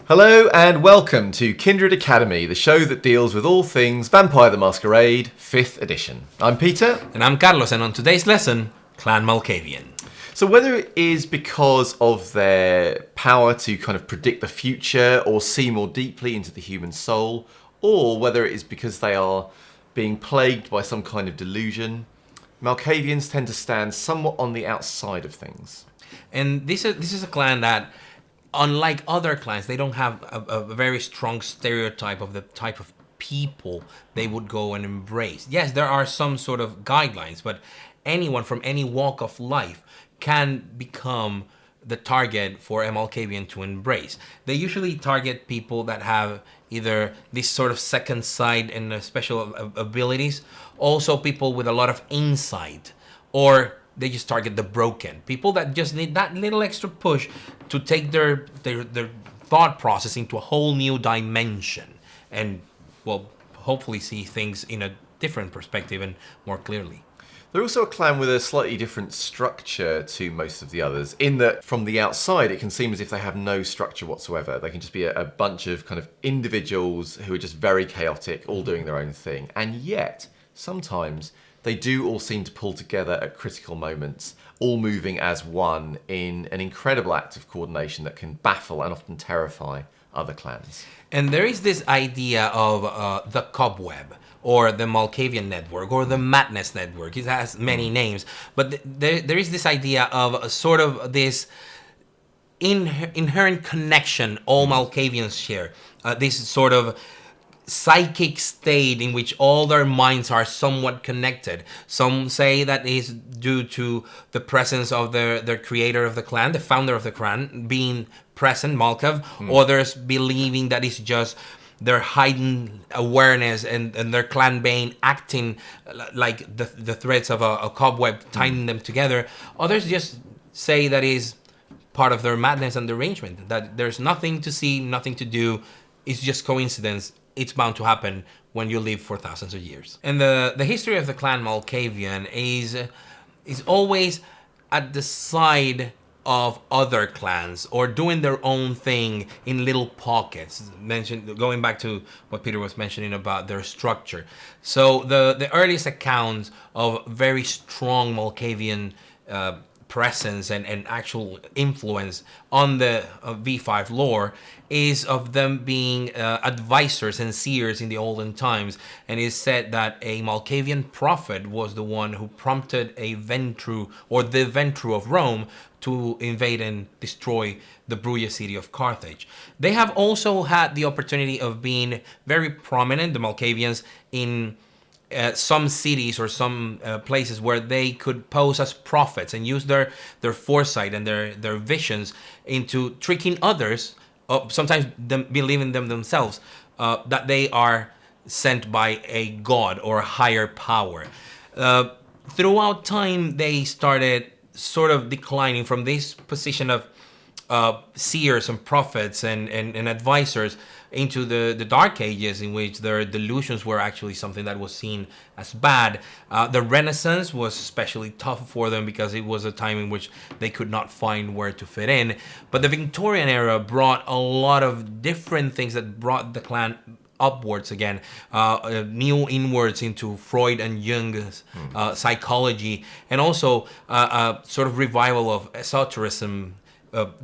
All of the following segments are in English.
Hello and welcome to Kindred Academy, the show that deals with all things Vampire the Masquerade, 5th edition. I'm Peter. And I'm Carlos, and on today's lesson, Clan Malkavian. So whether it is because of their power to kind of predict the future or see more deeply into the human soul, or whether it is because they are being plagued by some kind of delusion, Malkavians tend to stand somewhat on the outside of things. And this is a clan that, unlike other clans, they don't have a very strong stereotype of the type of people they would go and embrace. Yes, there are some sort of guidelines, but anyone from any walk of life can become the target for a Malkavian to embrace. They usually target people that have either this sort of second sight and special abilities, also people with a lot of insight, or they just target the broken. People that just need that little extra push to take their thought process into a whole new dimension and, well, hopefully see things in a different perspective and more clearly. They're also a clan with a slightly different structure to most of the others, in that from the outside it can seem as if they have no structure whatsoever. They can just be a bunch of kind of individuals who are just very chaotic, all doing their own thing. And yet, sometimes they do all seem to pull together at critical moments, all moving as one in an incredible act of coordination that can baffle and often terrify other clans. And there is this idea of the cobweb, or the Malkavian network, or the madness network. It has many names, but there is this idea of sort of this inherent connection all Malkavians share. This sort of psychic state in which all their minds are somewhat connected. Some say that is due to the presence of their creator of the clan, the founder of the clan, being present, Malkav. Others believing that it's just their heightened awareness and their clan Bane acting like the threads of a cobweb, tying them together. Others just say that is part of their madness and derangement, that there's nothing to see, nothing to do, it's just coincidence. It's bound to happen when you live for thousands of years. And the history of the Clan Malkavian is always at the side of other clans, or doing their own thing in little pockets. Going back to what Peter was mentioning about their structure. So the earliest accounts of very strong Malkavian presence and actual influence on the V5 lore is of them being advisors and seers in the olden times, and it is said that a Malkavian prophet was the one who prompted a Ventru, or the Ventru of Rome, to invade and destroy the Bruja city of Carthage. They have also had the opportunity of being very prominent, the Malkavians, in some cities or some places where they could pose as prophets and use their foresight and their visions into tricking others, sometimes them believing them themselves, that they are sent by a god or a higher power. Throughout time, they started sort of declining from this position of seers and prophets and advisors into the Dark Ages, in which their delusions were actually something that was seen as bad. The Renaissance was especially tough for them because it was a time in which they could not find where to fit in. But the Victorian era brought a lot of different things that brought the clan upwards again, new inwards into Freud and Jung's psychology, and also a sort of revival of esotericism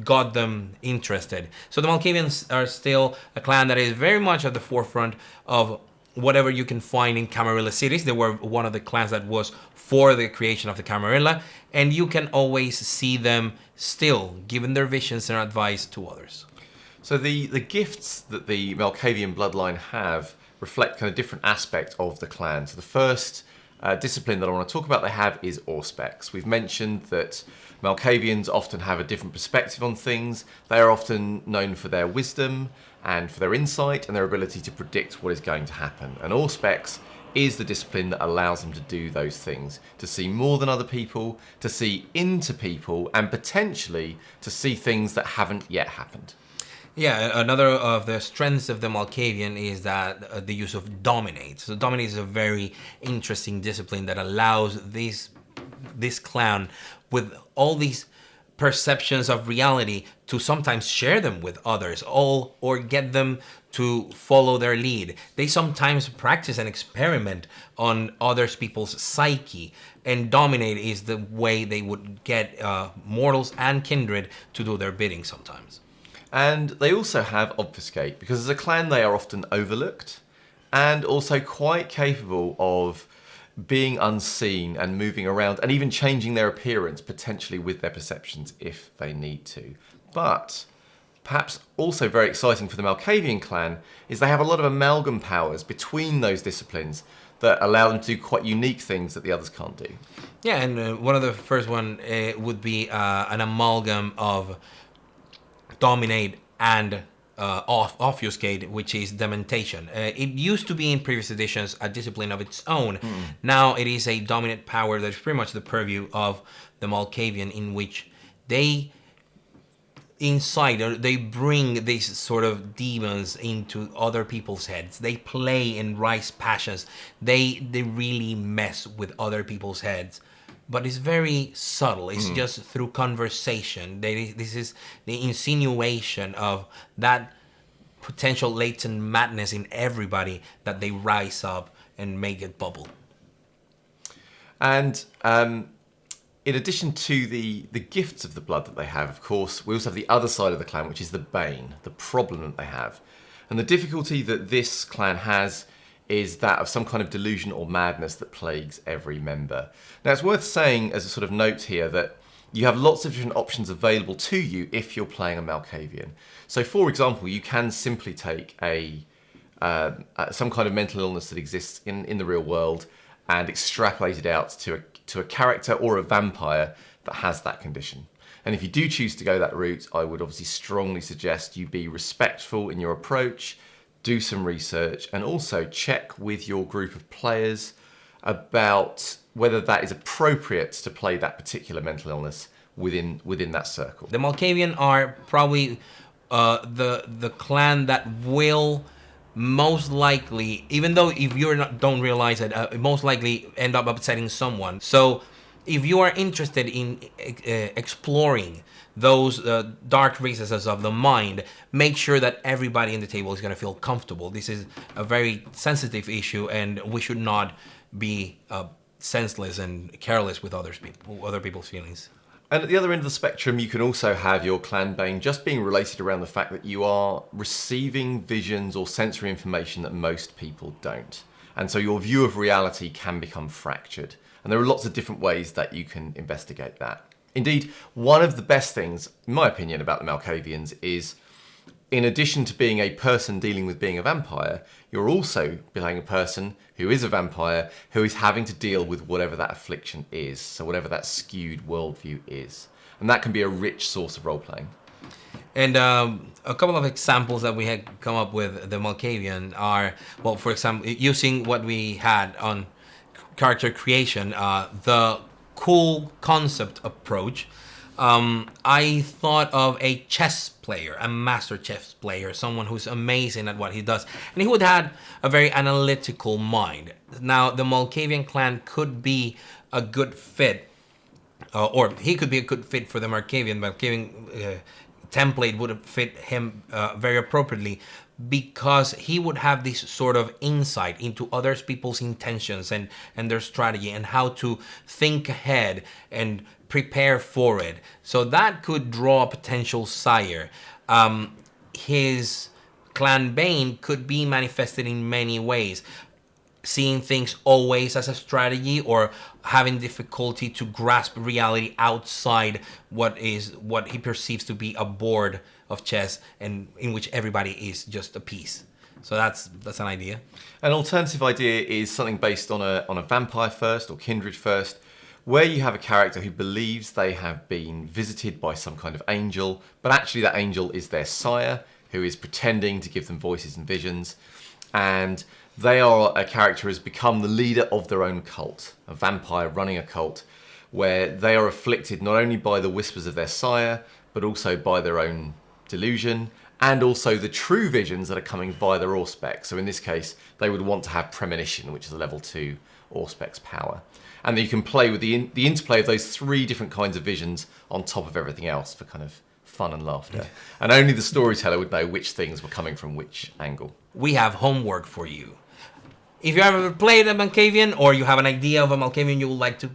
got them interested. So the Malkavians are still a clan that is very much at the forefront of whatever you can find in Camarilla cities. They were one of the clans that was for the creation of the Camarilla, and you can always see them still giving their visions and advice to others. So the gifts that the Malkavian bloodline have reflect kind of different aspects of the clan. So the first discipline that I want to talk about they have is Auspex. We've mentioned that Malkavians often have a different perspective on things. They are often known for their wisdom and for their insight and their ability to predict what is going to happen. And Auspex is the discipline that allows them to do those things, to see more than other people, to see into people, and potentially to see things that haven't yet happened. Yeah, another of the strengths of the Malkavian is that the use of dominate. So dominate is a very interesting discipline that allows this clan with all these perceptions of reality to sometimes share them with others, or get them to follow their lead. They sometimes practice and experiment on others people's psyche, and dominate is the way they would get mortals and kindred to do their bidding sometimes. And they also have obfuscate, because as a clan they are often overlooked and also quite capable of being unseen and moving around and even changing their appearance potentially with their perceptions if they need to. But perhaps also very exciting for the Malkavian clan is they have a lot of amalgam powers between those disciplines that allow them to do quite unique things that the others can't do. Yeah, and one of the first one would be an amalgam of dominate and obfuscate, which is dementation. It used to be in previous editions a discipline of its own. Now it is a dominant power that is pretty much the purview of the Malkavian, in which they they bring these sort of demons into other people's heads. They play and rise passions. They really mess with other people's heads. But it's very subtle. It's just through conversation. This is the insinuation of that potential latent madness in everybody that they rise up and make it bubble. And in addition to the gifts of the blood that they have, of course, we also have the other side of the clan, which is the Bane, the problem that they have. And the difficulty that this clan has is that of some kind of delusion or madness that plagues every member. Now, it's worth saying as a sort of note here that you have lots of different options available to you if you're playing a Malkavian. So, for example, you can simply take some kind of mental illness that exists in the real world and extrapolate it out to a character or a vampire that has that condition. And if you do choose to go that route, I would obviously strongly suggest you be respectful in your approach, do some research, and also check with your group of players about whether that is appropriate to play that particular mental illness within that circle. The Malkavian are probably the clan that will most likely, even though if you don't realize it, most likely end up upsetting someone. So if you are interested in exploring those dark recesses of the mind, make sure that everybody in the table is going to feel comfortable. This is a very sensitive issue, and we should not be senseless and careless with other people's feelings. And at the other end of the spectrum, you can also have your clan Bane just being related around the fact that you are receiving visions or sensory information that most people don't. And so your view of reality can become fractured. And there are lots of different ways that you can investigate that. Indeed, one of the best things, in my opinion, about the Malkavians is, in addition to being a person dealing with being a vampire, you're also playing a person who is a vampire who is having to deal with whatever that affliction is, so whatever that skewed worldview is. And that can be a rich source of role-playing. And a couple of examples that we had come up with the Malkavian are, well, for example, using what we had on character creation, the cool concept approach. I thought of a chess player, a master chess player, someone who's amazing at what he does. And he would have a very analytical mind. Now, the Malkavian clan could be a good fit, or he could be a good fit for the Malkavian template would fit him very appropriately, because he would have this sort of insight into other people's intentions and their strategy and how to think ahead and prepare for it. So that could draw a potential sire. His clan Bane could be manifested in many ways. Seeing things always as a strategy, or having difficulty to grasp reality outside what he perceives to be a board of chess, and in which everybody is just a piece. So that's an idea. An alternative idea is something based on a vampire first or kindred first, where you have a character who believes they have been visited by some kind of angel, but actually that angel is their sire, who is pretending to give them voices and visions, and they are a character who has become the leader of their own cult, a vampire running a cult, where they are afflicted not only by the whispers of their sire, but also by their own delusion, and also the true visions that are coming via their Auspex. So in this case, they would want to have premonition, which is a level 2 Auspec's power. And then you can play with the interplay of those three different kinds of visions on top of everything else for kind of fun and laughter. And only the storyteller would know which things were coming from which angle. We have homework for you. If you ever played a Malkavian, or you have an idea of a Malkavian you would like to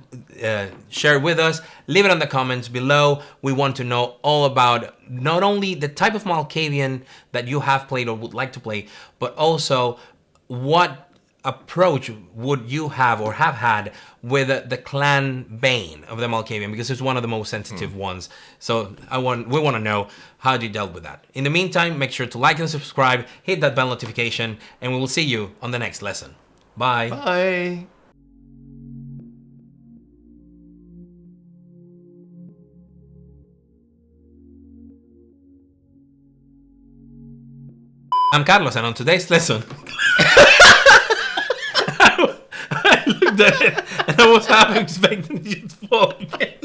share with us, leave it in the comments below. We want to know all about not only the type of Malkavian that you have played or would like to play, but also what approach would you have or have had with the clan Bane of the Malkavian, because it's one of the most sensitive ones. So we want to know how you dealt with that. In the meantime, make sure to like and subscribe, hit that bell notification, and we will see you on the next lesson. Bye. Bye. I'm Carlos, and on today's lesson, I looked at it and I was half expecting it to fall again.